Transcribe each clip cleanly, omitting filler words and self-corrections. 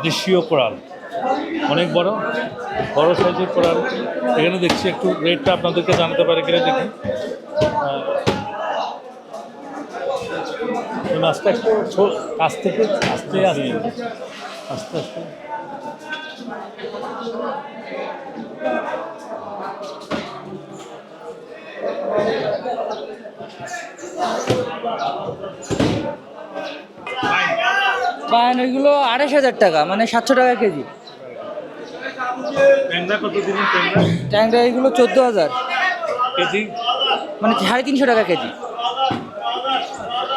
দেশীয় কোরাল, অনেক বড় বড় সাইজের কোরাল। এখানে দেখছি একটু রেটটা আপনাদেরকে জানাতে পারে কিনা দেখি। এই মাছটা একটু কাছ থেকে আস্তে আস্তে আস্তে আস্তে পান ওইগুলো 2,500 টাকা, মানে 700 টাকা কেজি। ট্যাংরা কত দিলেন? ট্যাংরা ট্যাংরা এগুলো 14,000 কেজি, মানে 350 টাকা কেজি।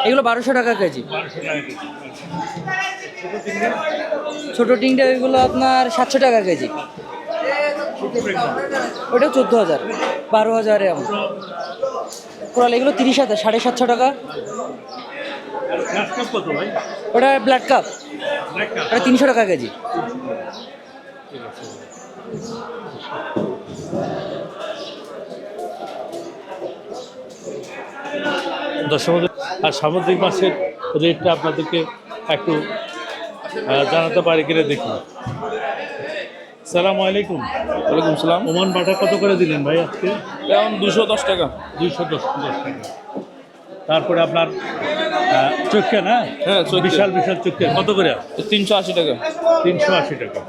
এগুলো 1200 টাকা কেজি। 1200 টাকা কেজি। ছোটো ট্যাংরা, ছোটো টিংটা এগুলো আপনার 700 টাকা কেজি। ছোটো ট্যাংরা ওটাও 14,000, 12,000 এমন। কোরাল এগুলো 30,000, 750 টাকা। আর গ্লাস কাপ কত ভাই? ওটা ব্ল্যাক কাপ, ব্ল্যাক কাপ ওটা 300 টাকা কেজি। ঠিক আছে। দর্শক, আর সামুদ্রিক মাছের রেটটা আপনাদেরকে একটু জানাতে পারি কিনা দেখি। সালাম আলাইকুম। ওয়ালাইকুম সালাম। ওমান বাটা কত করে দিলেন ভাই আজকে? এখন 210 টাকা। 210 টাকা। তারপরে আপনার চোখে না, হ্যাঁ, চোখে। বিশাল বিশাল চোখে কত করে? 380 টাকা। 380 টাকা।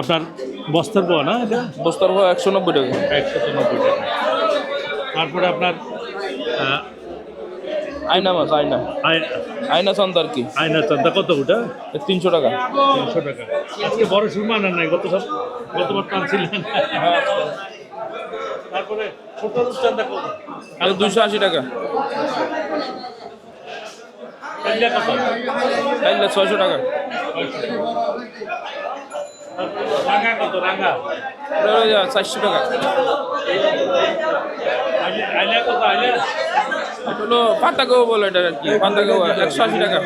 আপনার বস্তার পোয়া না এটা? বস্তার ভাও 190 টাকা। 190 টাকা। তারপরে আপনার আয়না মাছ, আয়না আয়না চান্দা আর কি। আয়না চান্দা কত ওটা? 300 টাকা। 300 টাকা। আজকে বড় সুরমা আনার নাই, গতবার টানছিলেন। তারপরে ছোট রূপচান্দা কত? আর 280 টাকা। কালিয়া কত? তাইলে 600 টাকা। রাঙা কত? রাঙা 400 টাকা। আইলা কত? আইলা এটা হলো পাতা গো বলে, এটা আর কি পাতা গো 180 টাকা।